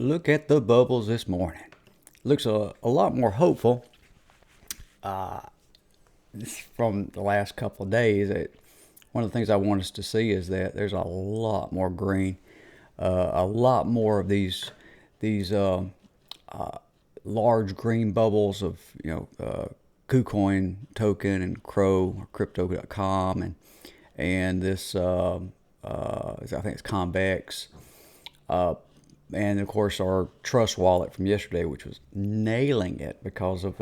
look at the bubbles this morning. Looks a lot more hopeful from the last couple of days. One of the things I want us to see is that there's a lot more green, a lot more of these large green bubbles of Kucoin token and CRO or crypto.com and this I think it's Convex. And of course our trust wallet from yesterday, which was nailing it because of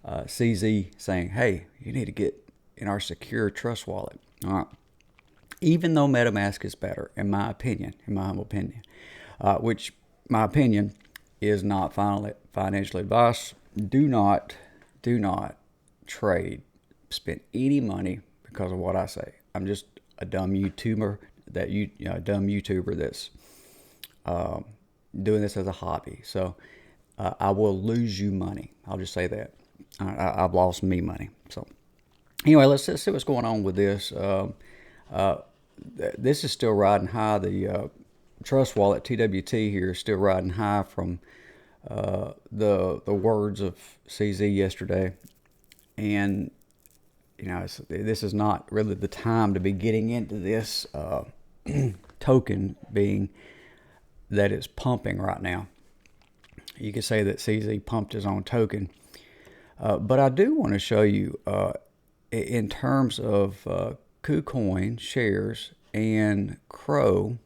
CZ saying, "Hey, you need to get in our secure trust wallet." All right. Even though MetaMask is better, in my opinion, in my humble opinion, which my opinion is not financial advice. Do not trade, spend any money because of what I say. I'm just a dumb YouTuber that's doing this as a hobby. So I will lose you money. I'll just say that. I've lost me money. So anyway, let's see what's going on with this. This is still riding high. The Trust Wallet TWT here is still riding high from the words of CZ yesterday, and this is not really the time to be getting into this token, being that it's pumping right now. You could say that CZ pumped his own token, but I do want to show you in terms of Kucoin shares and CRO.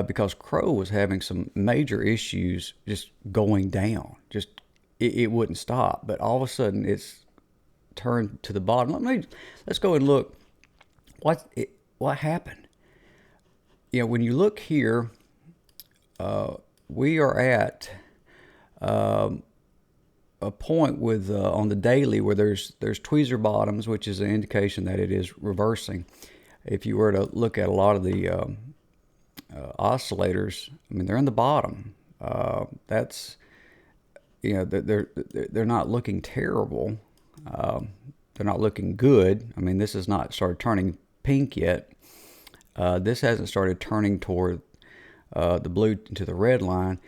Because CRO was having some major issues just going down. Just it wouldn't stop. But all of a sudden it's turned to the bottom. Let's go and look what happened. When you look here, we are at a point with on the daily where there's tweezer bottoms, which is an indication that it is reversing. If you were to look at a lot of the oscillators, I mean, they're in the bottom. That's they're not looking terrible. They're not looking good. I mean, this has not started turning pink yet. This hasn't started turning toward the blue to the red line.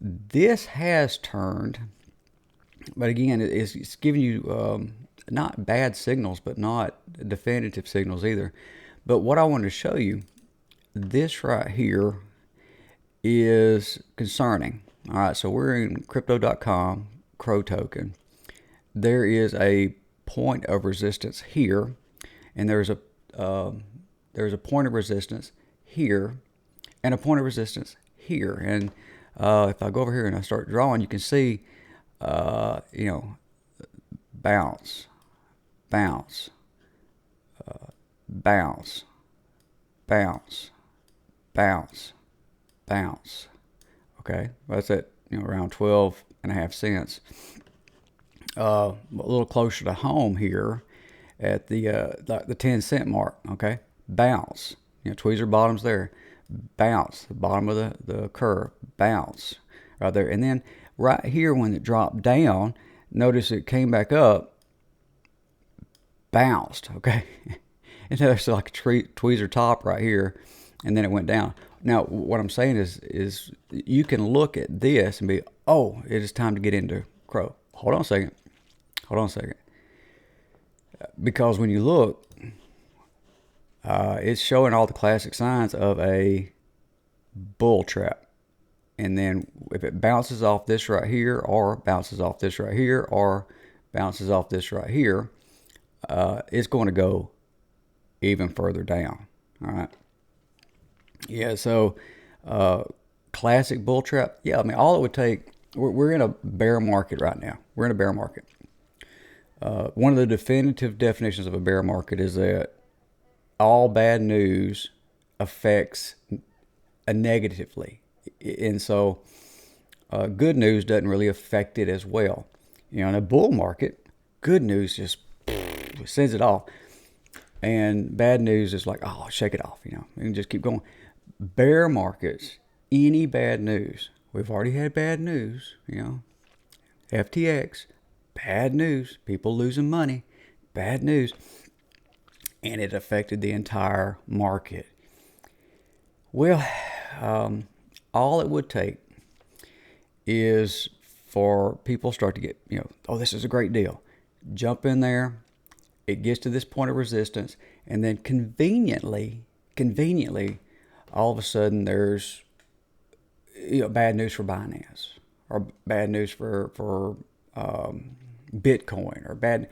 This has turned, but again, it's giving you not bad signals, but not definitive signals either. But what I want to show you, this right here is concerning. All right, so we're in crypto.com, CRO token. There is a point of resistance here, and there's a point of resistance here, and a point of resistance here. And if I go over here and I start drawing, you can see, bounce, bounce, bounce, bounce, bounce, bounce. Okay, well, that's at around 12.5 cents. A little closer to home here at the 10-cent mark. Okay, bounce. Tweezer bottoms there. Bounce, the bottom of the curve. Bounce right there, and then right here when it dropped down, notice it came back up. Bounced. Okay, and there's like a tweezer top right here, and then it went down. Now, what I'm saying is you can look at this and be, oh, it is time to get into CRO. Hold on a second. Because when you look, it's showing all the classic signs of a bull trap. And then if it bounces off this right here, or bounces off this right here, or bounces off this right here, it's going to go even further down. All right. Yeah, so classic bull trap. Yeah, I mean, all it would take, we're in a bear market right now. We're in a bear market. One of the definitive definitions of a bear market is that all bad news affects negatively. And so good news doesn't really affect it as well. In a bull market, good news just sends it off. And bad news is like, oh, shake it off, and just keep going. Bear markets, any bad news. We've already had bad news, FTX, bad news. People losing money, bad news. And it affected the entire market. Well, all it would take is for people start to get, oh, this is a great deal. Jump in there. It gets to this point of resistance, and then conveniently, all of a sudden there's bad news for Binance, or bad news for Bitcoin, or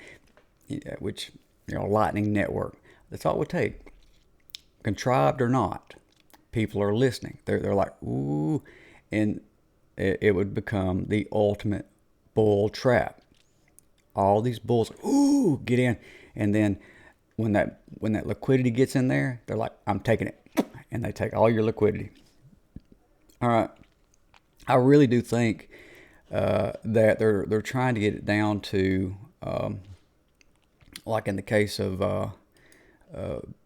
which Lightning Network. That's all it would take. Contrived or not, people are listening. They're like, ooh, and it would become the ultimate bull trap. All these bulls, ooh, get in, and then when that liquidity gets in there, they're like, I'm taking it, and they take all your liquidity. All right, I really do think that they're trying to get it down to like in the case of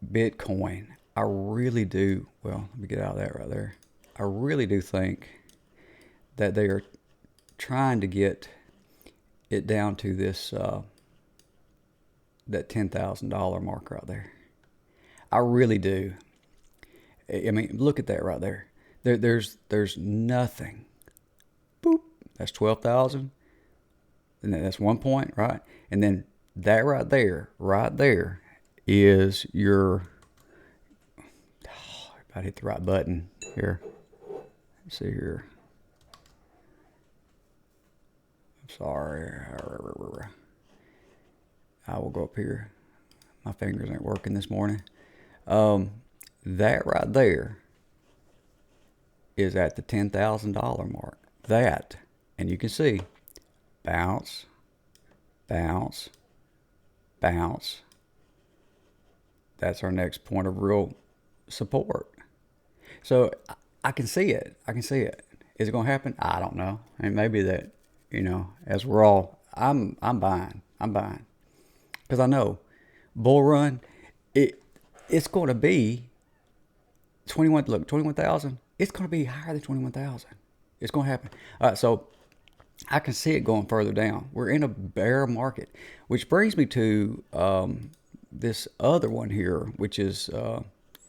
Bitcoin. I really do. Well, let me get out of that right there. I really do think that they are trying to get it down to this that $10,000 mark right there. I really do. I mean, look at that right there. There's nothing. Boop. That's 12,000. And that's 1 point, right? And then that right there is your. Oh, I hit the right button here. Let's see here. I'm sorry. I will go up here. My fingers ain't working this morning. That right there is at the $10,000 mark. That, and you can see, bounce, bounce, bounce. That's our next point of real support. So I can see it. Is it going to happen? I don't know. And maybe that, as we're all, I'm buying. Because I know bull run, it's going to be 21,000. It's going to be higher than 21,000. It's going to happen. So I can see it going further down. We're in a bear market, which brings me to this other one here, which is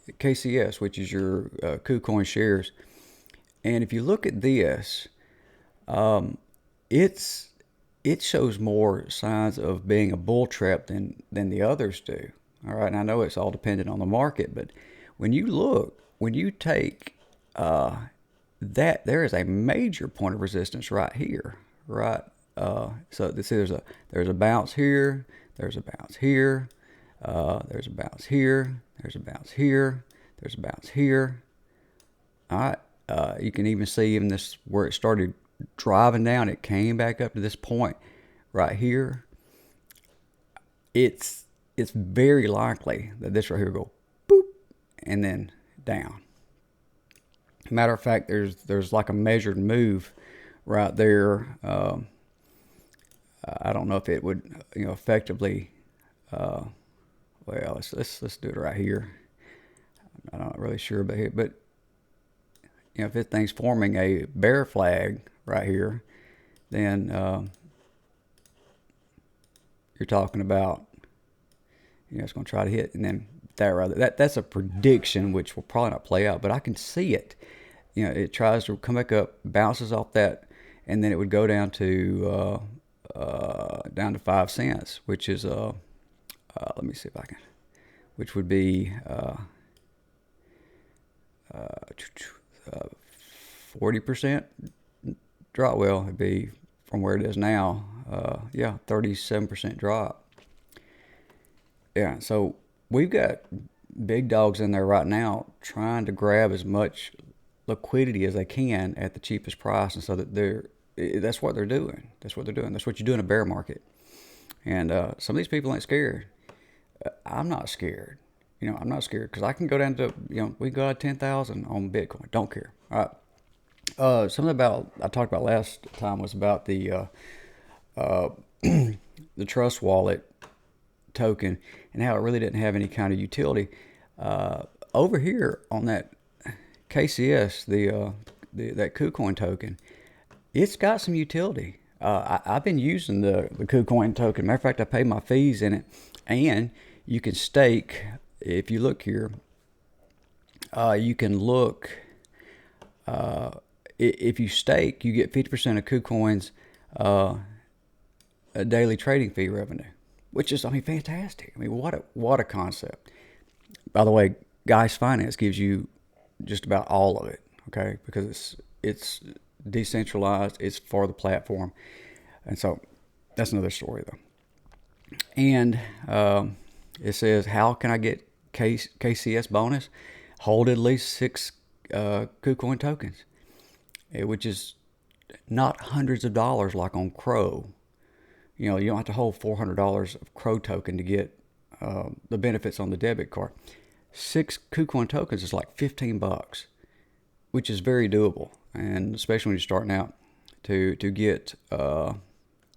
KCS, which is your Kucoin shares. And if you look at this, it shows more signs of being a bull trap than the others do. All right, and I know it's all dependent on the market, but when you take that, there is a major point of resistance right here, right? So there's a bounce here, there's a bounce here, there's a bounce here, there's a bounce here, there's a bounce here. All right, you can even see in this where it started driving down, it came back up to this point right here. It's very likely that this right here will go boop and then down. Matter of fact, there's like a measured move right there. I don't know if it would effectively. Well, let's do it right here. I'm not really sure about it, but if this thing's forming a bear flag right here, then you're talking about it's going to try to hit, and then that's a prediction which will probably not play out, but I can see it. It tries to come back up, bounces off that, and then it would go down to 5 cents, which is let me see if I can, which would be 40% drop. Well, it'd be from where it is now. 37% drop. Yeah, so we've got big dogs in there right now trying to grab as much liquidity as they can at the cheapest price, and so that that's what they're doing. That's what you do in a bear market. And some of these people ain't scared. I'm not scared. I'm not scared because I can go down to we go at 10,000 on Bitcoin. Don't care. All right. Something about I talked about last time was about the the Trust Wallet token and how it really didn't have any kind of utility. Over here on that KCS, that Kucoin token, it's got some utility. I've been using the Kucoin token. Matter of fact, I pay my fees in it, and you can stake. If you look here, you can look. if you stake, you get 50% of Kucoin's a daily trading fee revenue, which is, I mean, fantastic. I mean, what a concept. By the way, Guys Finance gives you just about all of it, okay? Because it's decentralized, it's for the platform, and so that's another story though. And it says, how can I get KCS bonus? Hold at least 6 KuCoin tokens, which is not hundreds of dollars like on CRO. You know, you don't have to hold $400 of CRO token to get the benefits on the debit card. 6 KuCoin tokens is like $15, which is very doable, and especially when you're starting out to get.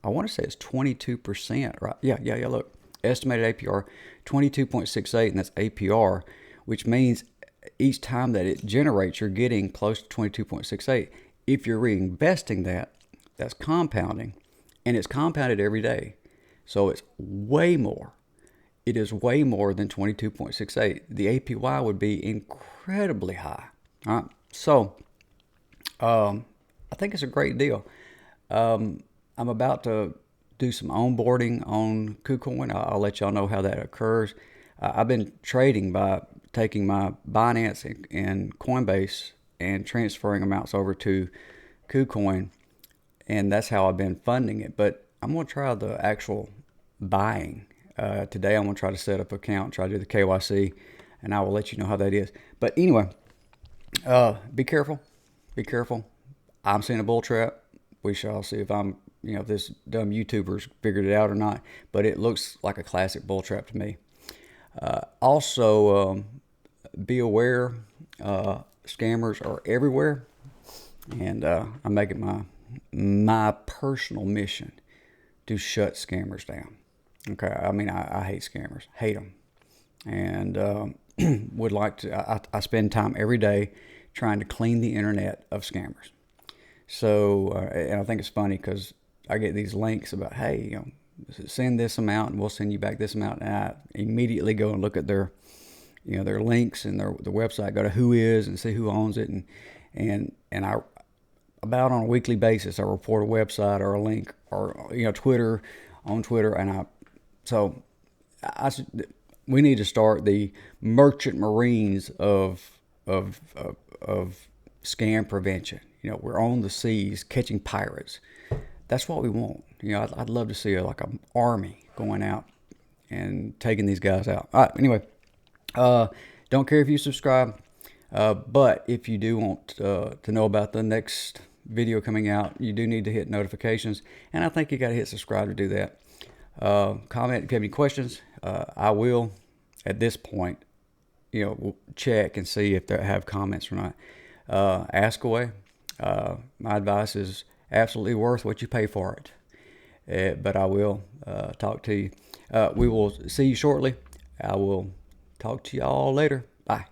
I want to say it's 22%, right? Yeah. Look, estimated APR 22.68, and that's APR, which means each time that it generates, you're getting close to 22.68. If you're reinvesting that, that's compounding, and it's compounded every day, so it's way more. It is way more than 22.68. The APY would be incredibly high. All right, so I think it's a great deal. I'm about to do some onboarding on Kucoin. I'll let y'all know how that occurs. I've been trading by taking my Binance and Coinbase and transferring amounts over to Kucoin, and that's how I've been funding it. But I'm going to try the actual buying. Today I'm going to try to set up an account, try to do the KYC, and I will let you know how that is. But anyway, be careful. Be careful. I'm seeing a bull trap. We shall see if if this dumb YouTuber's figured it out or not. But it looks like a classic bull trap to me. Also, be aware, scammers are everywhere, and I'm making my personal mission to shut scammers down. Okay, I mean, I hate scammers, hate them, and would like to. I spend time every day trying to clean the internet of scammers. So, and I think it's funny because I get these links about, hey, send this amount and we'll send you back this amount, and I immediately go and look at their links and their website, go to Whois and see who owns it, and I about on a weekly basis I report a website or a link or Twitter on Twitter, and we need to start the merchant marines of scam prevention. We're on the seas catching pirates. That's what we want. I'd love to see an army going out and taking these guys out. All right. Anyway, don't care if you subscribe, but if you do want to know about the next video coming out, you do need to hit notifications, and I think you got to hit subscribe to do that. Comment if you have any questions. I will, at this point, check and see if they have comments or not. Ask away. My advice is absolutely worth what you pay for it. But I will talk to you. We will see you shortly. I will talk to y'all later. Bye.